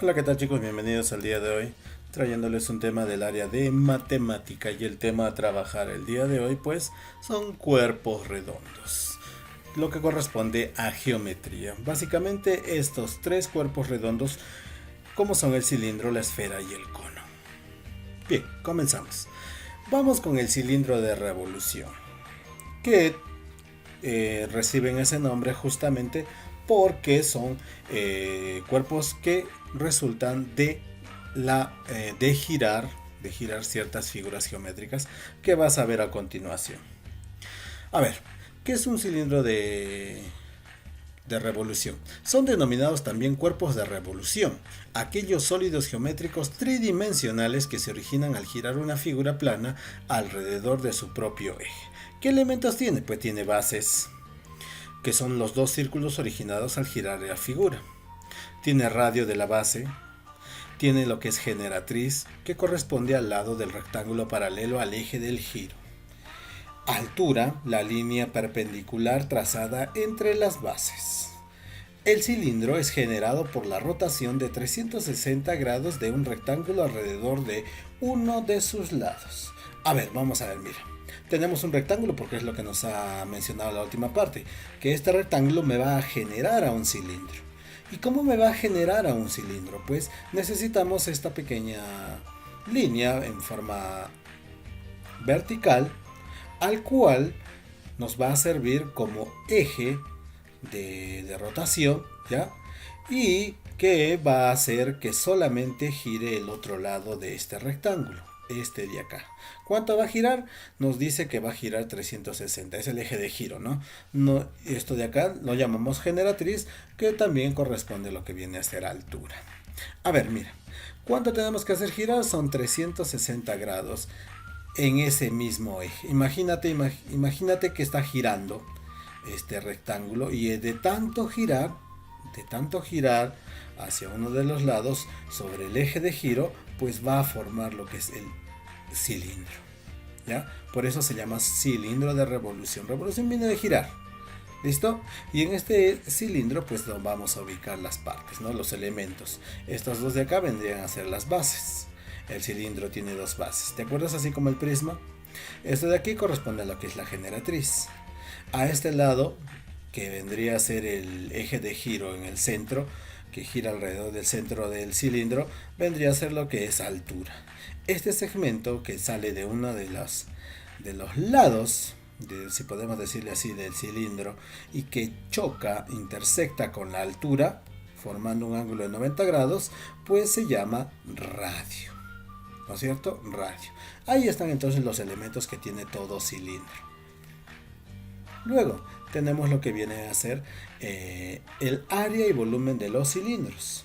Hola, ¿qué tal chicos? Bienvenidos al día de hoy, trayéndoles un tema del área de matemática y el tema a trabajar el día de hoy pues son cuerpos redondos, lo que corresponde a geometría. Básicamente estos tres cuerpos redondos como son el cilindro, la esfera y el cono. Bien, comenzamos. Vamos con el cilindro de revolución, que reciben ese nombre justamente porque son cuerpos que resultan de girar ciertas figuras geométricas que vas a ver a continuación. A ver, ¿qué es un cilindro de revolución? Son denominados también cuerpos de revolución, aquellos sólidos geométricos tridimensionales que se originan al girar una figura plana alrededor de su propio eje. ¿Qué elementos tiene? Pues tiene bases, que son los dos círculos originados al girar la figura. Tiene radio de la base, tiene lo que es generatriz, que corresponde al lado del rectángulo paralelo al eje del giro. Altura, la línea perpendicular trazada entre las bases. El cilindro es generado por la rotación de 360 grados de un rectángulo alrededor de uno de sus lados. A ver, vamos a ver, mira. Tenemos un rectángulo porque es lo que nos ha mencionado la última parte, que este rectángulo me va a generar a un cilindro. ¿Y cómo me va a generar a un cilindro? Pues necesitamos esta pequeña línea en forma vertical, al cual nos va a servir como eje de rotación, ¿ya? Y que va a hacer que solamente gire el otro lado de este rectángulo, este de acá. ¿Cuánto va a girar? Nos dice que va a girar 360, es el eje de giro, ¿no? Esto de acá lo llamamos generatriz, que también corresponde a lo que viene a ser altura. A ver, mira, ¿cuánto tenemos que hacer girar? Son 360 grados en ese mismo eje. Imagínate que está girando este rectángulo y de tanto girar hacia uno de los lados sobre el eje de giro, pues va a formar lo que es el cilindro, ¿ya? Por eso se llama cilindro de revolución. Revolución viene de girar, ¿listo? Y en este cilindro pues vamos a ubicar las partes, ¿no? Los elementos. Estos dos de acá vendrían a ser las bases. El cilindro tiene dos bases, ¿te acuerdas? Así como el prisma. Esto de aquí corresponde a lo que es la generatriz. A este lado, que vendría a ser el eje de giro en el centro, que gira alrededor del centro del cilindro, vendría a ser lo que es altura. Este segmento que sale de uno de los lados, si podemos decirle así, del cilindro, y que choca, intersecta con la altura, formando un ángulo de 90 grados, pues se llama radio. ¿No es cierto? Radio. Ahí están entonces los elementos que tiene todo cilindro. Luego tenemos lo que viene a ser el área y volumen de los cilindros.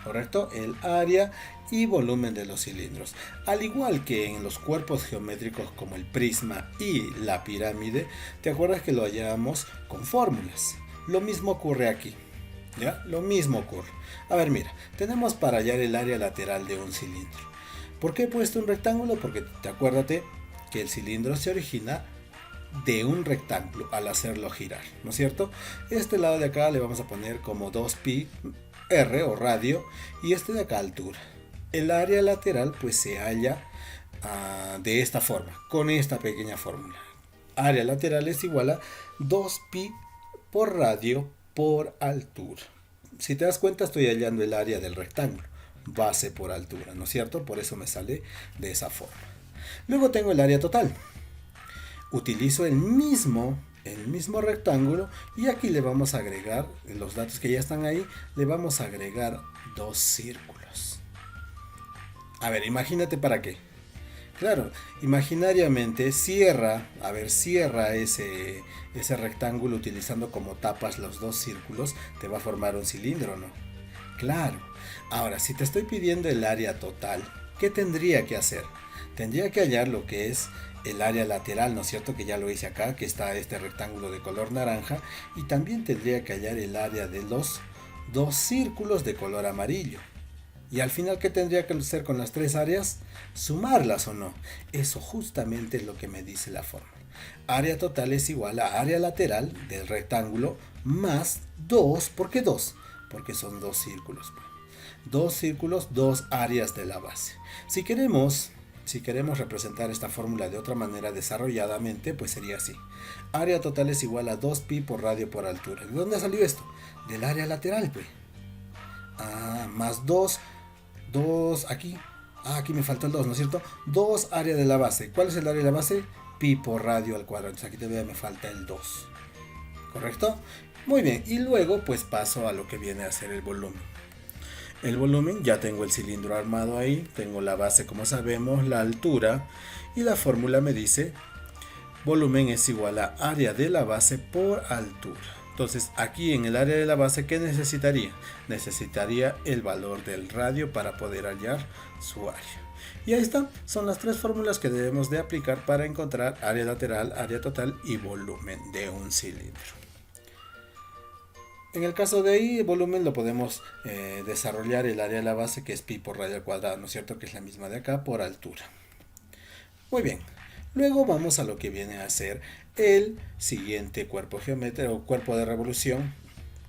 ¿Correcto? El área y volumen de los cilindros. Al igual que en los cuerpos geométricos como el prisma y la pirámide, ¿te acuerdas que lo hallamos con fórmulas? Lo mismo ocurre aquí. ¿Ya? Lo mismo ocurre. A ver, mira, tenemos para hallar el área lateral de un cilindro. ¿Por qué he puesto un rectángulo? Porque acuérdate que el cilindro se origina de un rectángulo al hacerlo girar, ¿no es cierto? Este lado de acá le vamos a poner como 2pi r o radio y este de acá altura. El área lateral pues se halla de esta forma, con esta pequeña fórmula. Área lateral es igual a 2pi por radio por altura. Si te das cuenta estoy hallando el área del rectángulo, base por altura, ¿no es cierto? Por eso me sale de esa forma. Luego tengo el área total. Utilizo el mismo rectángulo y aquí le vamos a agregar, en los datos que ya están ahí, le vamos a agregar dos círculos. A ver, imagínate para qué. Claro, imaginariamente cierra ese rectángulo utilizando como tapas los dos círculos, te va a formar un cilindro, ¿no? Claro. Ahora, si te estoy pidiendo el área total, ¿qué tendría que hacer? Tendría que hallar lo que es el área lateral, ¿no es cierto? Que ya lo hice acá, que está este rectángulo de color naranja, y también tendría que hallar el área de los dos círculos de color amarillo. Y al final, ¿qué tendría que hacer con las tres áreas? ¿Sumarlas o no? Eso justamente es lo que me dice la fórmula. Área total es igual a área lateral del rectángulo más 2. ¿Por qué 2? Porque son dos círculos. Dos círculos, dos áreas de la base. Si queremos representar esta fórmula de otra manera desarrolladamente, pues sería así. Área total es igual a 2pi por radio por altura. ¿De dónde salió esto? Del área lateral, pues. Más 2 aquí. Aquí me falta el 2, ¿no es cierto? 2 área de la base. ¿Cuál es el área de la base? Pi por radio al cuadrado. Entonces aquí todavía me falta el 2. ¿Correcto? Muy bien. Y luego pues paso a lo que viene a ser el volumen. El volumen, ya tengo el cilindro armado ahí. Tengo la base como sabemos, la altura. Y la fórmula me dice volumen es igual a área de la base por altura. Entonces aquí en el área de la base, ¿qué necesitaría? Necesitaría el valor del radio para poder hallar su área. Y ahí están, son las tres fórmulas que debemos de aplicar para encontrar área lateral, área total y volumen de un cilindro. En el caso de ahí, el volumen lo podemos desarrollar el área de la base, que es pi por radio al cuadrado, ¿no es cierto? Que es la misma de acá por altura. Muy bien. Luego vamos a lo que viene a ser el siguiente cuerpo geométrico o cuerpo de revolución,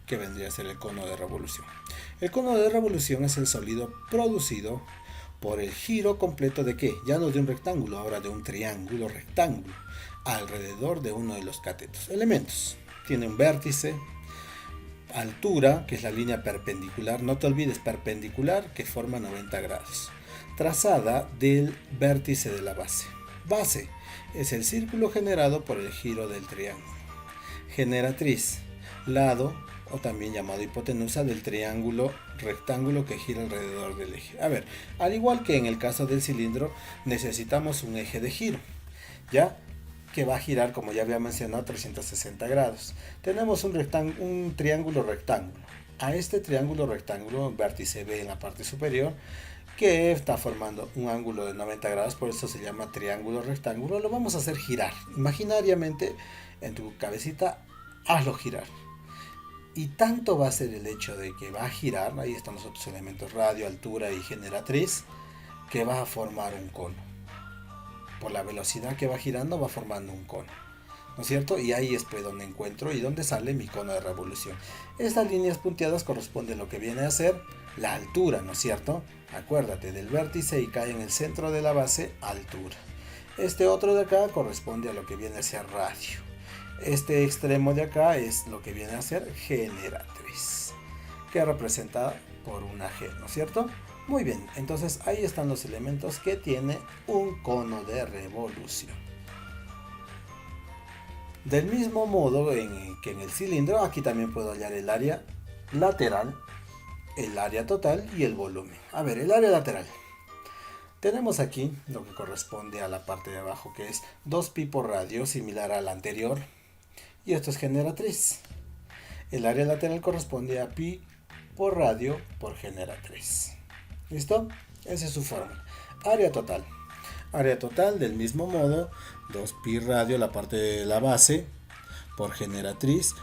que vendría a ser el cono de revolución. El cono de revolución es el sólido producido por el giro completo de ¿qué? Ya no de un rectángulo, ahora de un triángulo rectángulo, alrededor de uno de los catetos. Elementos. Tiene un vértice, altura, que es la línea perpendicular, no te olvides, perpendicular, que forma 90 grados, trazada del vértice de la base. Base es el círculo generado por el giro del triángulo. Generatriz, lado o también llamado hipotenusa del triángulo rectángulo que gira alrededor del eje. A ver, al igual que en el caso del cilindro, necesitamos un eje de giro, ¿ya? Que va a girar, como ya había mencionado, 360 grados. Tenemos un triángulo rectángulo. A este triángulo rectángulo, vértice B en la parte superior, que está formando un ángulo de 90 grados, por eso se llama triángulo rectángulo, lo vamos a hacer girar. Imaginariamente, en tu cabecita, hazlo girar. Y tanto va a ser el hecho de que va a girar, ahí están los otros elementos, radio, altura y generatriz, que va a formar un cono. Por la velocidad que va girando, va formando un cono, ¿no es cierto? Y ahí es pues donde encuentro y donde sale mi cono de revolución. Estas líneas punteadas corresponden a lo que viene a ser la altura, ¿no es cierto? Acuérdate del vértice y cae en el centro de la base, altura. Este otro de acá corresponde a lo que viene a ser radio. Este extremo de acá es lo que viene a ser generatriz, que es representada por una G, ¿no es cierto? Muy bien, entonces ahí están los elementos que tiene un cono de revolución. Del mismo modo que en el cilindro, aquí también puedo hallar el área lateral, el área total y el volumen. A ver, el área lateral. Tenemos aquí lo que corresponde a la parte de abajo, que es 2pi por radio, similar a la anterior. Y esto es generatriz. El área lateral corresponde a pi por radio por generatriz. ¿Listo? Esa es su fórmula. Área total. Área total del mismo modo, 2pi radio, la parte de la base, por generatriz.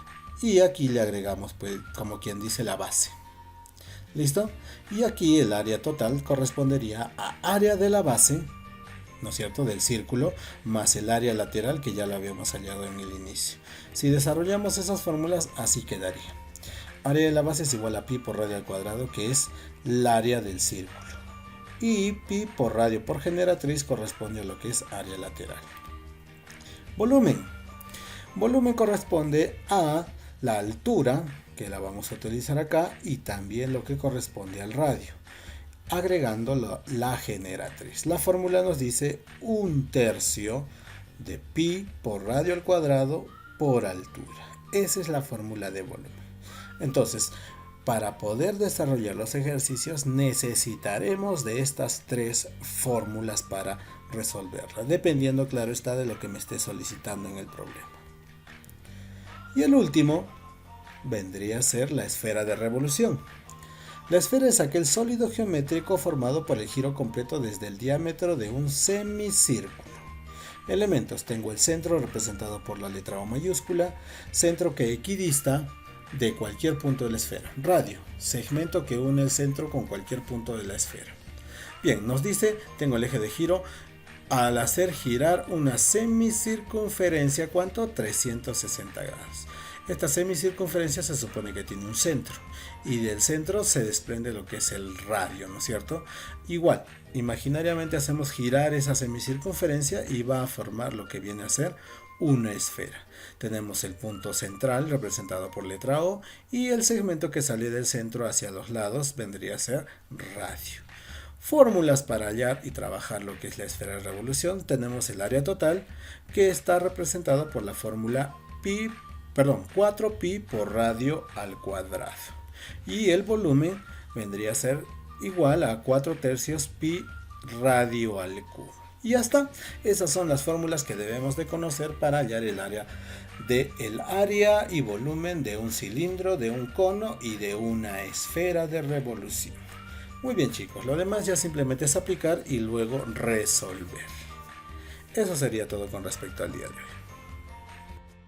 Y aquí le agregamos, pues, como quien dice, la base. ¿Listo? Y aquí el área total correspondería a área de la base, ¿no es cierto?, del círculo, más el área lateral que ya lo habíamos hallado en el inicio. Si desarrollamos esas fórmulas, así quedaría. Área de la base es igual a pi por radio al cuadrado, que es el área del círculo. Y pi por radio por generatriz corresponde a lo que es área lateral. Volumen. Volumen corresponde a la altura, que la vamos a utilizar acá, y también lo que corresponde al radio, agregando la generatriz. La fórmula nos dice 1/3 de pi por radio al cuadrado por altura. Esa es la fórmula de volumen. Entonces, para poder desarrollar los ejercicios necesitaremos de estas tres fórmulas para resolverlas, dependiendo, claro está, de lo que me esté solicitando en el problema. Y el último vendría a ser la esfera de revolución. La esfera es aquel sólido geométrico formado por el giro completo desde el diámetro de un semicírculo. Elementos: tengo el centro representado por la letra O mayúscula, centro que equidista de cualquier punto de la esfera. Radio, segmento que une el centro con cualquier punto de la esfera. Bien, nos dice, tengo el eje de giro al hacer girar una semicircunferencia, ¿cuánto? 360 grados. Esta semicircunferencia se supone que tiene un centro y del centro se desprende lo que es el radio, ¿no es cierto? Igual, imaginariamente hacemos girar esa semicircunferencia y va a formar lo que viene a ser una esfera. Tenemos el punto central representado por letra O y el segmento que sale del centro hacia los lados vendría a ser radio. Fórmulas para hallar y trabajar lo que es la esfera de revolución. Tenemos el área total que está representado por la fórmula 4pi por radio al cuadrado. Y el volumen vendría a ser igual a 4/3 pi radio al cubo. Y ya está. Esas son las fórmulas que debemos de conocer para hallar el área y volumen de un cilindro, de un cono y de una esfera de revolución. Muy bien, chicos, lo demás ya simplemente es aplicar y luego resolver. Eso sería todo con respecto al día de hoy.